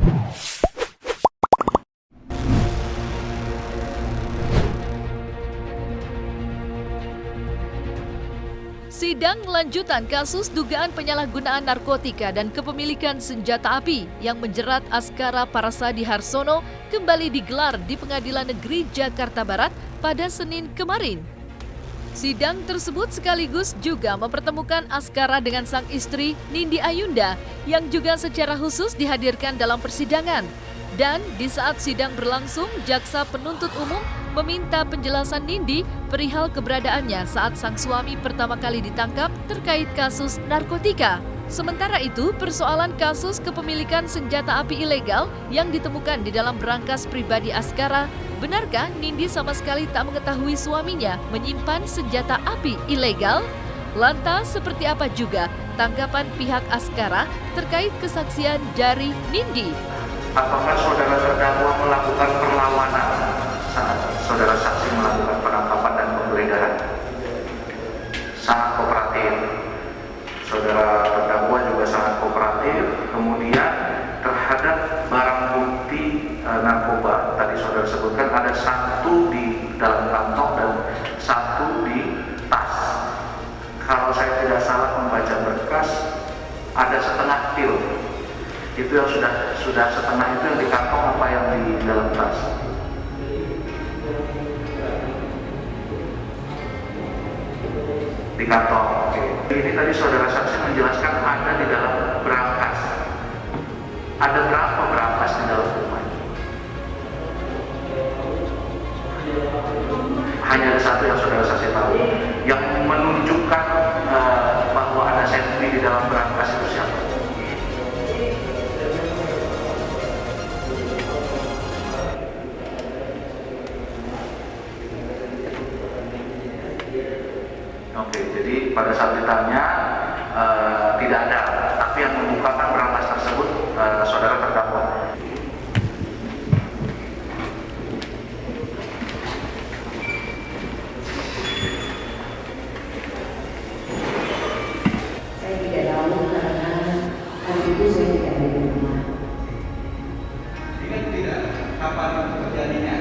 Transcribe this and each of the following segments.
Sidang lanjutan kasus dugaan penyalahgunaan narkotika dan kepemilikan senjata api yang menjerat Askara Parasadi Harsono kembali digelar di Pengadilan Negeri Jakarta Barat pada Senin kemarin. Sidang tersebut sekaligus juga mempertemukan Askara dengan sang istri Nindi Ayunda yang juga secara khusus dihadirkan dalam persidangan. Dan di saat sidang berlangsung, jaksa penuntut umum meminta penjelasan Nindi perihal keberadaannya saat sang suami pertama kali ditangkap terkait kasus narkotika. Sementara itu, persoalan kasus kepemilikan senjata api ilegal yang ditemukan di dalam berangkas pribadi Askara, benarkah Nindi sama sekali tak mengetahui suaminya menyimpan senjata api ilegal? Lantas, seperti apa juga tanggapan pihak Askara terkait kesaksian dari Nindi? Apakah saudara terdakwa melakukan perlawanan saat saudara saksi melakukan penangkapan dan penggeledahan? Sangat kooperatif. Saudara terdakwa juga sangat kooperatif. Kemudian terhadap barang bukti narkoba, tadi saudara sebutkan ada satu di dalam kantong dan satu di tas. Kalau saya tidak salah membaca berkas, ada setengah pil. Itu yang sudah setengah itu yang di kantong apa yang di dalam tas? Di kantong. Oke. Ini tadi saudara saksi menjelaskan ada di dalam berangkas. Ada berapa berangkas di dalam rumah? Hanya ada satu yang saudara saksi tahu. Yang menunjukkan bahwa ada sentri di dalam berangkas itu siapa? Oke, jadi pada saat ditanya tidak ada, tapi yang membukakan berangkas tersebut saudara terdakwa. Saya tidak tahu karena hari itu saya tidak ada di rumah. Ingat tidak kapan terjadinya?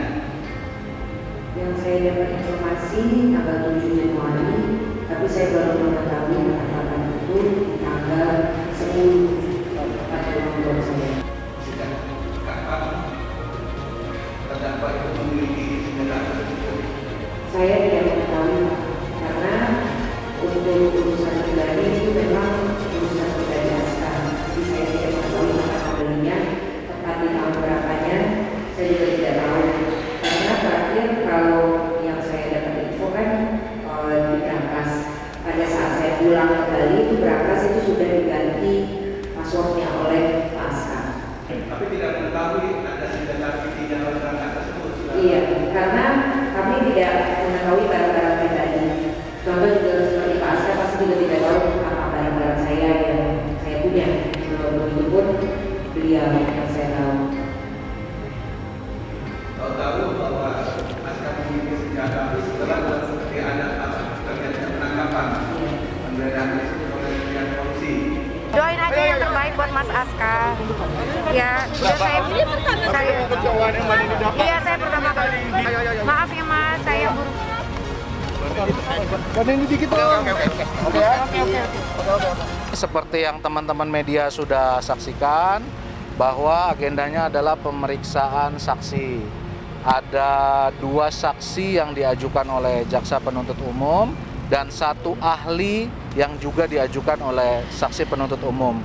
Yang saya dapat informasi tanggal 7 Januari, tapi saya baru mengetahui penangkapan itu di tanggal 10 pada ulang tahun saya. Sejak kapan terdakwa itu memiliki senjata tersebut? Saya tidak mengetahui Pak, karena untuk urusan pribadi itu memang urusan pribadi Askara. Jadi saya tidak mengetahui kapan pembelinya, tepat di tahun berapanya, saya juga tidak tahu. Karena terakhir kalau yang saya dapat info kan di berangkas, pada saat saya pulang ke Bali itu berangkas itu sudah diganti passwordnya oleh Pak Askara. Tapi tidak mengetahui ada senjata api di dalam berangkas tersebut. Iya, karena kami tidak mengetahui barang-barang pribadi. Contoh juga seperti Pak Askara pasti juga tidak tahu apa barang-barang saya yang saya punya. Begitu pun beliau yang saya tahu. Tahu bahwa Askara memiliki senjata api setelah ada terjadi penangkapan penggeledahan tersebut oleh pihak polisi. Doain aja yang terbaik buat Mas Aska. Ya, udah saya iya saya pertama kali. Maaf ya Mas, saya buru. Seperti yang teman-teman media sudah saksikan, bahwa agendanya adalah pemeriksaan saksi. Ada 2 saksi yang diajukan oleh jaksa penuntut umum dan 1 ahli yang juga diajukan oleh saksi penuntut umum.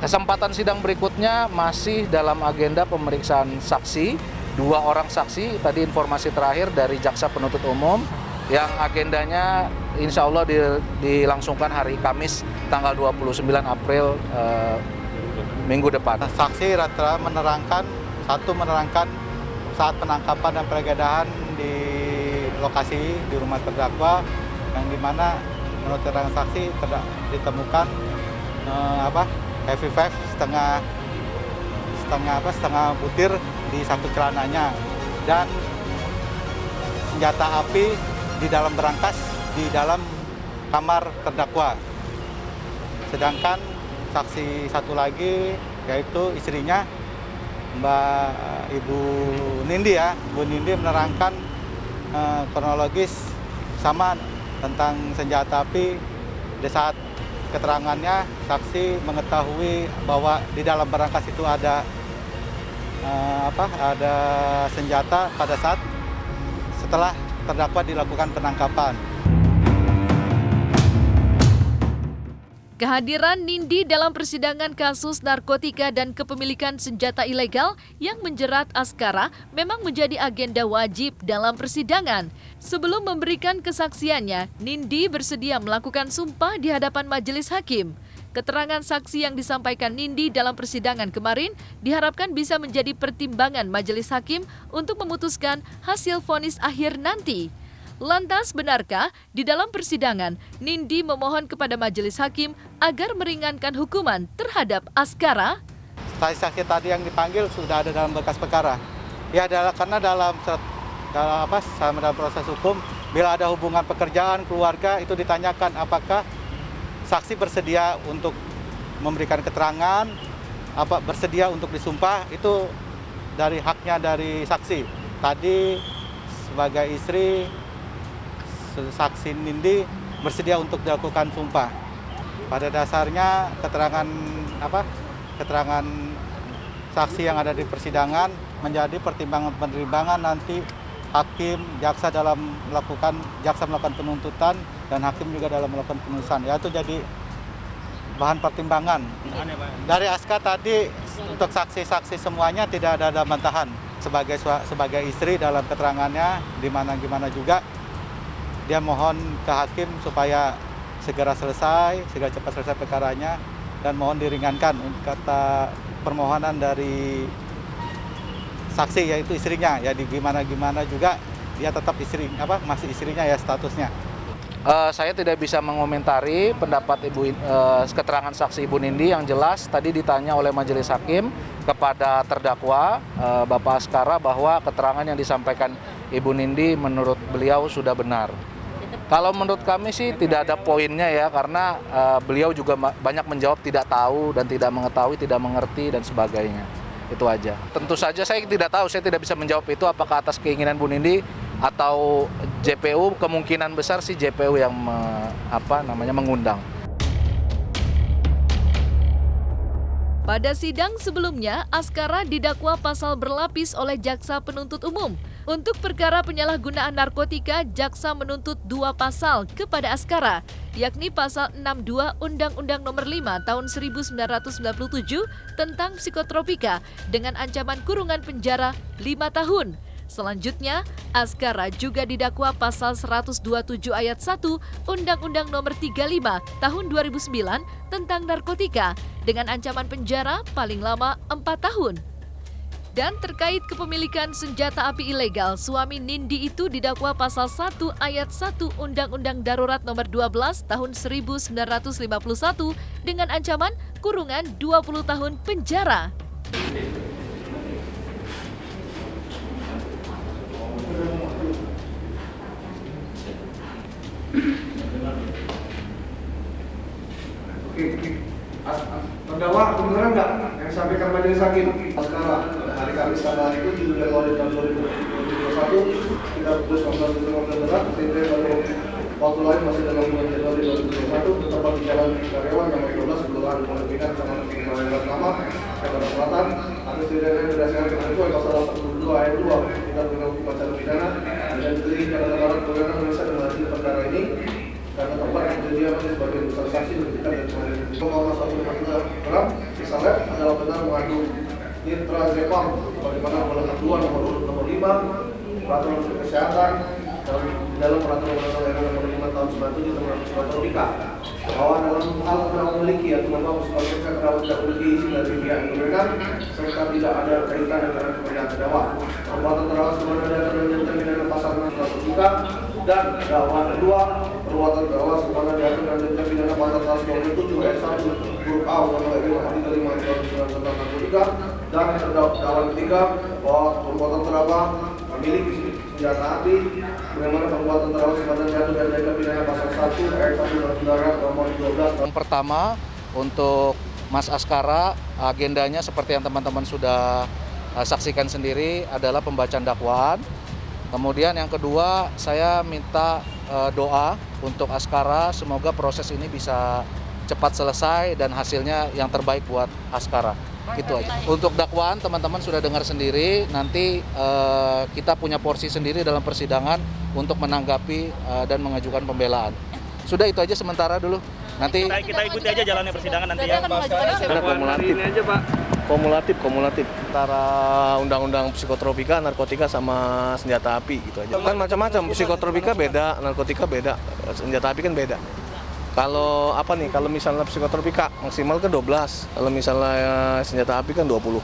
Kesempatan sidang berikutnya masih dalam agenda pemeriksaan saksi, 2 orang saksi, tadi informasi terakhir dari jaksa penuntut umum, yang agendanya insya Allah dilangsungkan hari Kamis tanggal 29 April minggu depan. Saksi rata-rata menerangkan saat penangkapan dan penggeledahan di lokasi di rumah terdakwa, yang dimana menurut keterangan saksi ditemukan heavy five setengah butir di satu celananya dan senjata api di dalam berangkas di dalam kamar terdakwa. Sedangkan saksi satu lagi yaitu istrinya Ibu Nindi ya, Bu Nindi menerangkan kronologis sama tentang senjata api. Di saat keterangannya, saksi mengetahui bahwa di dalam berangkas itu ada ada senjata pada saat setelah terdakwa dilakukan penangkapan. Kehadiran Nindi dalam persidangan kasus narkotika dan kepemilikan senjata ilegal yang menjerat Askara memang menjadi agenda wajib dalam persidangan. Sebelum memberikan kesaksiannya, Nindi bersedia melakukan sumpah di hadapan majelis hakim. Keterangan saksi yang disampaikan Nindi dalam persidangan kemarin diharapkan bisa menjadi pertimbangan majelis hakim untuk memutuskan hasil vonis akhir nanti. Lantas, benarkah di dalam persidangan Nindi memohon kepada majelis hakim agar meringankan hukuman terhadap Askara? Saksi tadi yang dipanggil sudah ada dalam berkas perkara. Ya, karena dalam proses hukum, bila ada hubungan pekerjaan, keluarga, itu ditanyakan apakah saksi bersedia untuk memberikan keterangan, bersedia untuk disumpah, itu dari haknya dari saksi. Tadi sebagai istri, saksi Nindi bersedia untuk dilakukan sumpah. Pada dasarnya keterangan saksi yang ada di persidangan menjadi pertimbangan nanti hakim, jaksa melakukan penuntutan dan hakim juga dalam melakukan penulisan. Ya, itu jadi bahan pertimbangan. Dari Aska tadi untuk saksi-saksi semuanya tidak ada bantahan sebagai istri dalam keterangannya gimana juga. Dia mohon ke hakim supaya segera cepat selesai perkaranya dan mohon diringankan kata permohonan dari saksi yaitu istrinya. Ya gimana juga dia tetap masih istrinya ya statusnya. Saya tidak bisa mengomentari pendapat keterangan saksi Ibu Nindi. Yang jelas tadi ditanya oleh majelis hakim kepada terdakwa Bapak Askara bahwa keterangan yang disampaikan Ibu Nindi menurut beliau sudah benar. Kalau menurut kami sih tidak ada poinnya ya, karena beliau juga banyak menjawab tidak tahu dan tidak mengetahui, tidak mengerti dan sebagainya. Itu aja. Tentu saja saya tidak tahu, saya tidak bisa menjawab itu apakah atas keinginan Bu Nindi atau JPU. Kemungkinan besar sih JPU yang mengundang. Pada sidang sebelumnya, Askara didakwa pasal berlapis oleh jaksa penuntut umum. Untuk perkara penyalahgunaan narkotika, jaksa menuntut 2 pasal kepada Askara, yakni pasal 62 Undang-Undang Nomor 5 Tahun 1997 tentang psikotropika dengan ancaman kurungan penjara 5 tahun. Selanjutnya, Askara juga didakwa pasal 127 ayat 1 Undang-Undang Nomor 35 Tahun 2009 tentang narkotika dengan ancaman penjara paling lama 4 tahun. Dan terkait kepemilikan senjata api ilegal, suami Nindi itu didakwa pasal 1 ayat 1 Undang-Undang Darurat Nomor 12 Tahun 1951 dengan ancaman kurungan 20 tahun penjara. Terdakwa kebenaran nggak yang disampaikan majelis hakim Askara hari Kamis tanggal itu di Januari tahun 2021 kita putus pemberantasan berat sehingga pada waktu lain masih dalam bulan Januari 2021 terdapat di jalan karyawan yang 12 kelurahan Pondok Pinang Kecamatan Kalimantan Lama Kalimantan Selatan atas tindakan berdasarkan ketentuan pasal 82 ayat 2 Kitab Undang-Undang Hukum Acara Pidana dan diberi Jakarta Barat kewenangan Indonesia dalam hasil perkara ini karena tempat kejadian sebagai besar saksi diberikan dari kemarin. Kalau satu gram, misalnya adalah benar mengandung nitrazepam, bagaimana dalam ketentuan nomor 5 peraturan kesehatan dalam peraturan undang-undang nomor 5 tahun 97 tentang psikotropika bahwa dalam hal tidak memiliki atau membawa sebagai keterangan tidak memiliki izin dari pihak yang berwenang serta tidak ada kaitan dengan kepentingan terdakwa. Perbuatan terdakwa sebenarnya diatur dengan pidana pasal 6 dan dakwaan kedua perbuatan terdakwa sebenarnya diatur dengan pidana pasal 127 ayat 1 huruf A Undang-Undang Nomor 35 tahun 1999 tentang narkotika dan dakwaan ketiga bahwa perbuatan terdakwa memiliki senjata api bagaimana perbuatan terdakwa sebenarnya diatur dengan pidana pasal 1 ayat 1 Undang-Undang Nomor 12. Yang pertama untuk Mas Askara, agendanya seperti yang teman-teman sudah saksikan sendiri adalah pembacaan dakwaan. Kemudian yang kedua, saya minta doa untuk Askara, semoga proses ini bisa cepat selesai dan hasilnya yang terbaik buat Askara. Gitu aja. Untuk dakwaan teman-teman sudah dengar sendiri, nanti kita punya porsi sendiri dalam persidangan untuk menanggapi dan mengajukan pembelaan. Sudah itu aja sementara dulu. Nanti kita ikuti aja jalannya persidangan nanti ya. Kumulatif antara undang-undang psikotropika, narkotika sama senjata api gitu aja. Kan macam-macam, psikotropika beda, narkotika beda, senjata api kan beda. Kalau misalnya psikotropika maksimal kan 12, kalau misalnya senjata api kan 20.